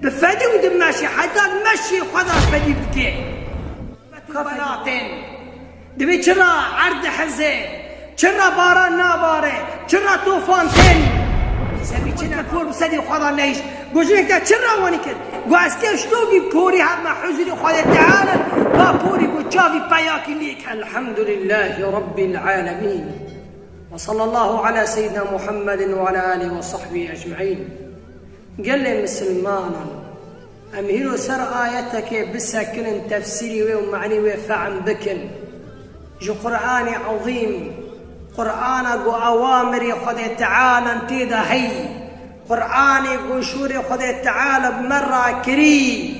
بفدي ودماشي حتى مشي خذا فدي بكي بلاتين دبي شرا عرض حزه شرا باران ناباره شرا طوفانتين سبي كنا فور بسدي خذا ليش قوجيك تا شرا ونكر قاسكي شتوقي بوري هذا مع حزني خذا تعالى بابوري بوشافي باياكي ليك. الحمد لله رب العالمين وصلى الله على سيدنا محمد وعلى آله وصحبه أجمعين. قال لي مسلمانا أمهلوا سر آياتك بسكن تفسيري ومعني وفعن بكن جو قرآن عظيم قرآن قو أوامري خذ تعالى انتيدا هي قرآن قو شوري خذ تعالى بمرة كري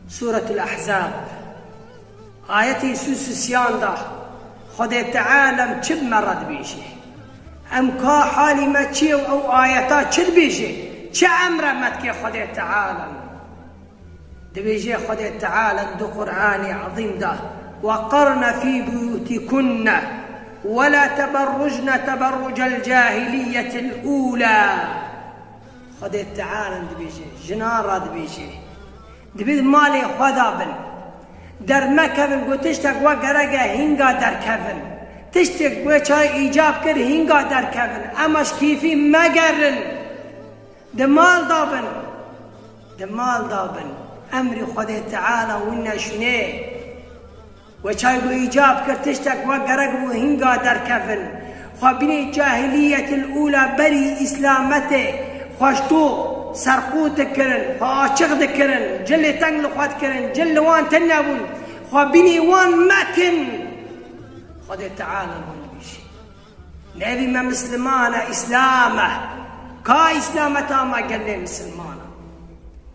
سورة الأحزاب آياتي سوسيان ده خذ تعالى مشب مرد بيشي أم كا حالي ما تشيو أو آياتات شد بيشي چه امر متك خدا تعالى دبيجي خدا تعالى دو قرآن عظيم ده وقرن في بيوتكن ولا تبرجن تبرج الجاهلية الأولى. خدا تعالى دبيجي جنار دبيجي دبيد مالي خدا بن در مكبن قتشتك وقرقه هنگا در كفن تشتك وچاي إيجاب كر هنگا در كفن امش كيفي مقرن دمال دابن أمر خدا تعالى وإنا شنيه وشايبو إيجاب كرتشتك وقرق وهنقا در كفن خبني الجاهلية الأولى بري إسلامته خوشتو سرقوت كرن خاشق كرن جل تنقل خوات كرن جل وان تنبون خبني وان مكن خدا تعالى وان بيشي نبي ما مسلمانا إسلامه كا إسلامتا ما قال لي مسلمانا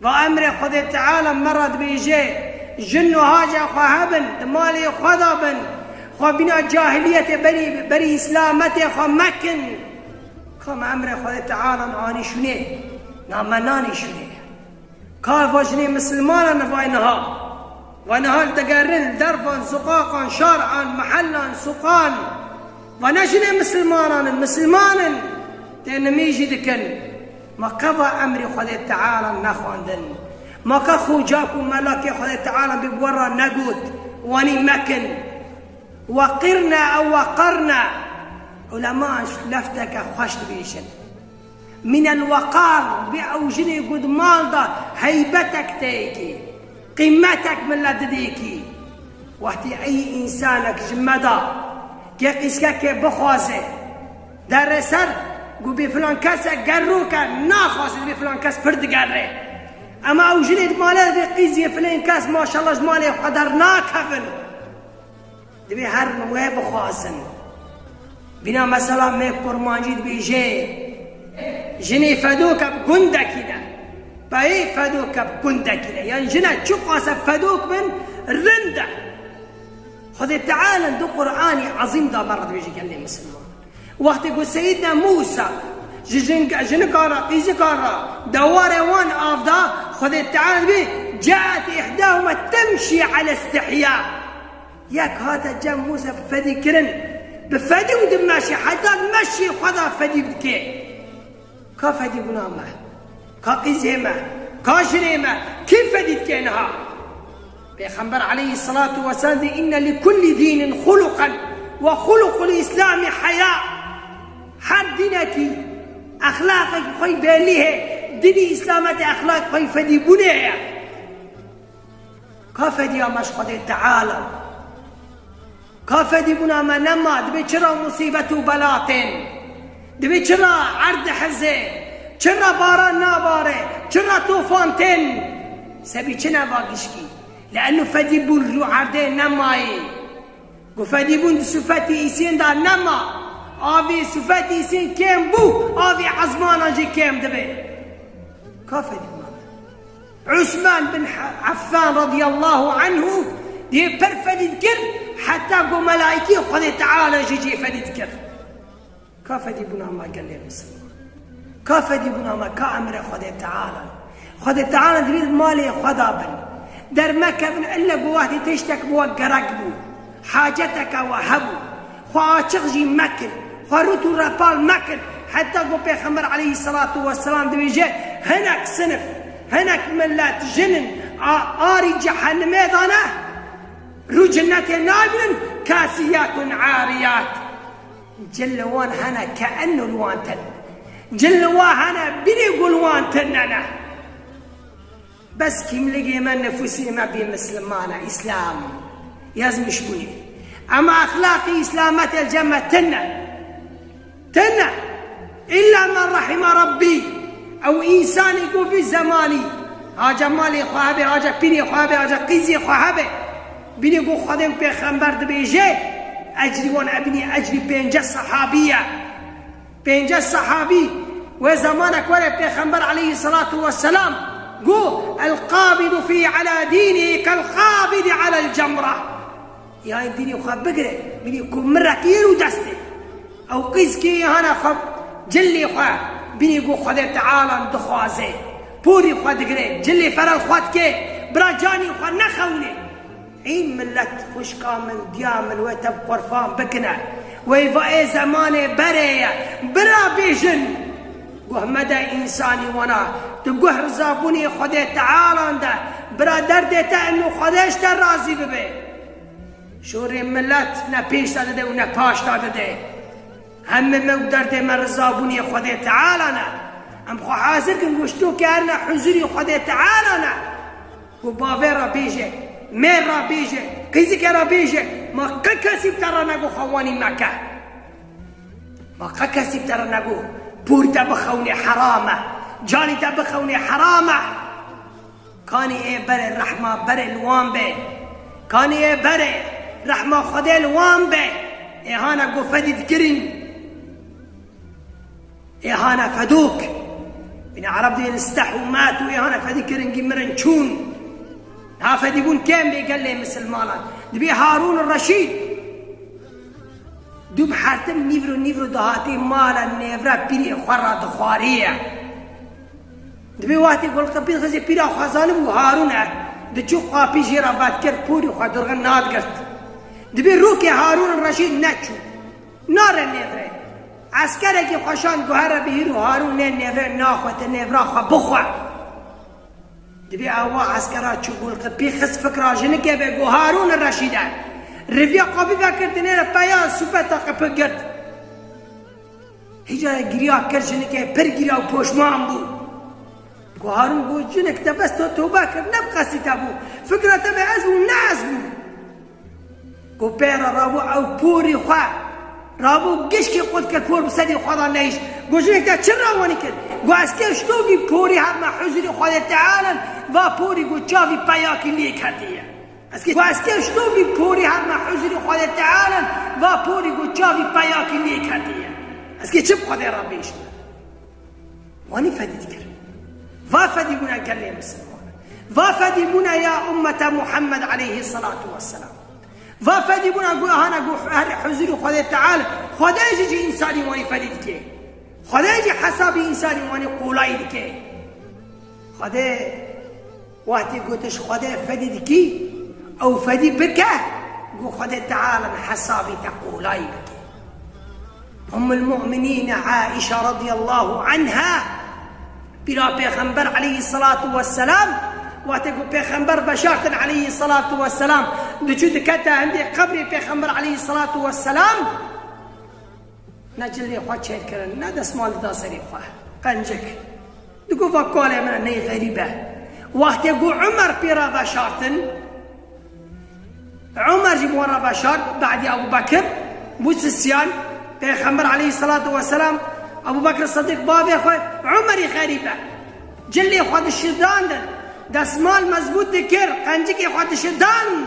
وأمر خدا تعالى مرض بيجي جنو هاجا خواهبن مالي خذابن خبنا جاهلية بري إسلامته خمكن كما أمر خدا تعالى ناني شنيه نامناني شنيه كا فجني مسلمانا وينها تقرن دربا سقاقا شارعا محلا سقان ونجني مسلمانا تنميجي دكن ما كفى أمري خدا تعالى نخواندن ما كخو جاكو ملاكي خدا تعالى ببورا نقود واني مكن وقرنا أو وقرنا علماء لفتك خشت بيشن من الوقار بأوجني قد مالدا هيبتك تيكي قيمتك من لديكي وقتي أي إنسانك جمدا كي قسكك بخوازي در سر گو بی فلان کس گرو که نخواست بی فلان کس پرد گره اما او جنید ماله بی قیزی فلان کس ماشاءالله جماله قدر ناکفن دبی هر موه بخواستن بنا مثلا می قرمانجید بی جنی فدوک بگندکی ده بایی فدوک بگندکی ده یعنی جنه چو قاسب فدوک من رنده خدا تعالى دو قرآني عظيم ده مرد بيجي قال لي مسلمان وقت يقول سيدنا موسى جنكارا إيزكارا دوار وان آفدا خذ تعالى به جاءت إحداهما تمشي على استحياء ياك هذا جاء موسى بفدي كرن بفدي ودماشي حتى مشي خذا فدي بكي كفدي بنامه كقزيمه كاشريمه كيف فدي كينها بيخبر عليه الصلاة والسلام إن لكل دين خلقا وخلق الإسلام حياء حد دينك أخلاقك خوي باليه ديني إسلامك أخلاق خوي فدي بنيه كفدي يا مشقد تعالى كفدي بنا ما نما دبي شرا مصيبة بلاطين دبي شرا عرض حزة شرا باران ناباره شرا طوفانتين سبي شنا باقشكي لأنه فدي بون رو عرضه نماي فدي بون سفتي إيسين دا نما آوي سفتي إيسين كيم بو آوي عزمانا جي كيم دبي كفدي عثمان بن عفان رضي الله عنه دي برفدي ذكر حتى قو ملائكي خذ تعالى جي فدي ذكر كفدي بنا ما قال لي مسلم كفدي بنا ما كأمر خذ تعالى دريد مالي خذا بن در مكة من إلا بواهدي تشتك بوقرقبو حاجتك وهبو خواچق جي مكن خروتو ربال مكن حتى قو بيخمر عليه الصلاة والسلام دبيجي هناك صنف هنك ملت جنن آري جهنم دانا رو جنة نابن كاسيات عاريات جلوان هنا كأنه الوانتن جلوان هنا بني قلوانتن بس كيم لقي من نفسي ما بين مسلمانا إسلام يازم شبوني أما أخلاقي إسلامات الجمة تنا إلا من رحم ربي أو إنسان يقول في زماني هاجا مالي خوابي هاجا بيني خوابي هاجا قيزي خوابي بيني قو خادم بيخنبر دبيجي أجري وان أبني أجري بينجا صحابي وزمانك ولا بيخنبر عليه الصلاة والسلام قو القابض في على دينه كالقابض على الجمرة يا بيني خواب بقري بيني كم مرة كيلو دستي أو قيز كي هنا خب جلي خواب بيني قو خادم تعالى دخوازي بوري خواد قري جلي فرال خواد كي براجاني خواد نخوني عين ملت خوش كامل ديامل ويتب قرفان بكنا ويفاي زماني بريا برا بيجن قوه مدى إنساني وانا تقوه رزابوني خده تعالى ده برا دردتا انو خدهش در رازي ببه شوري ملت نپیش داده ده و نپاش داده ده همه مو درد من رزابوني خده تعالى نه ام خو حاضر کن گوشتو کرنا حضوري خده تعالى نه و باوه را بيجه مير را بيجه قيزك را بيجه ما قكسي بترى نقو خواني مكة ما قكسي بترى نقو بور تبخوني حرامة جاني تبخوني حرامة كاني ايه بري الرحمة بري الوان بي كاني ايه بري رحمة خده الوان بي ايهانا قو فدي ذكرين ايهانا فدوك بين عرب دي استحوا ماتوا ايهانا فدي كرين قمرن شون هافدي بون كم بيقال لي مسلمانا دبي هارون الرشيد دوب حرتم نيفرو دهاتي مالا نيفرا بيري خورا دخوارية دبي وقتی گل قبیل خزی پیرا خزانم و هارونه دچو خواپی جیرا بات کرد پوری خواه درغن ناد کرد دبی روکی هارون الرشید نچو نار نيفره عسكري كي خوشان گوهر بهیرو هارون نيفره ناخوت نيفرا خواه بخواه دبي أوا عسكرات شغل قبي خس فكرة جنك يبي هارون الرشيد رفيق قبي فكرت نير بيان سوفتا قبي قرد هجا جريا كرجنك بر جريا وبوش مامبو هارون بو جنك تبست توبة كر نبقى ستابو فكرة تبي عزم نعزم كوبيرا رابو أو بوري خا رابو جيشكي قد كور بسدي خدا نيش جوجنك تشرا وانيكر واسكر شتوبي بوري هم حزري خدا تعالى وابوري قو جافي باياكي ليك هديه واسكر شتوبي بوري هم حزري خدا تعالى وابوري قو جافي باياكي ليك هديه اسكي شب خدا ربيش واني فدي ذكر وافدي بنا قال لي مسلمان وافدي بنا يا أمة محمد عليه الصلاة والسلام وافدي بنا قو هانا قو حزري خدا تعالى خدا يجي إنساني واني فدي ذكر خدا يجي حسابي إنساني واني قولاي ذكر خدا وقتی گوتش خدا فدی دکی او فدی بکه گو خدا تعالى حسابي تقولاي بكي أم المؤمنين عائشة رضي الله عنها بلا پیغمبر عليه الصلاة والسلام وقتی گو پیغمبر بشارت عليه الصلاة والسلام دچو دکتا عندي قبر پیغمبر عليه الصلاة والسلام نجلی خواه چهل کرن ندس مال داسری خواه قنجك دقو فاقوالي من ني غريبة وقت يقول عمر بيرا بشارتن عمر جيب ورا بشار بعد أبو بكر بوسسيان پیغمبر عليه الصلاة والسلام أبو بكر الصديق بابي أخوة عمر غريبة جلي أخوة الشدان دسمال مزبوط دكر قنجك أخوة الشدان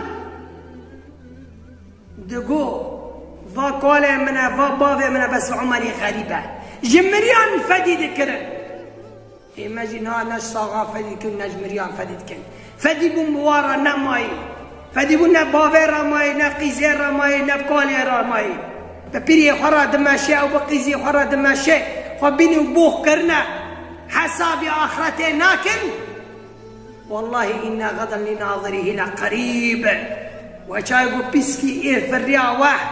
دقو فاقوالي منا فابابي منا بس عمر غريبة جمريان فدي دكرن imagine ها ناس صاغا فدي كن ناس مريان فدي كن فدي بون موارا نماي فدي بون نبافيرا ماي نقيزيرا ماي نبقاليرا ماي ببيري خرا دماشي أو بقيزي خرا دماشي خبيني وبوخ كرنا حسابي آخرتي ناكن والله إنا غدا لناظره لقريب وشايقو بيسكي إيه في الرياوح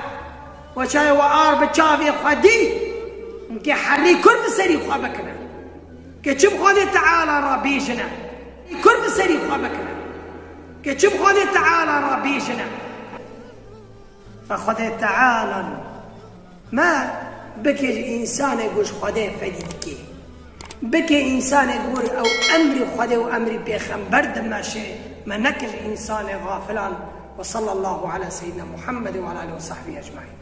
وشايقو آر بتشافي خدي ممكن حري كل بسري خوابكنا كتشب خذ تعالى ربيجنا كرب سري خواه بكنا كچم خود تعالى را بيجنا فخود تعالى ما بكي إنسان يقول خده فديد كي بكي إنسان يقول أو أمري خده وأمري بيخنبر دماشي ما نكر إنسان غافلان. وصلى الله على سيدنا محمد وعلى آله وصحبه أجمعين.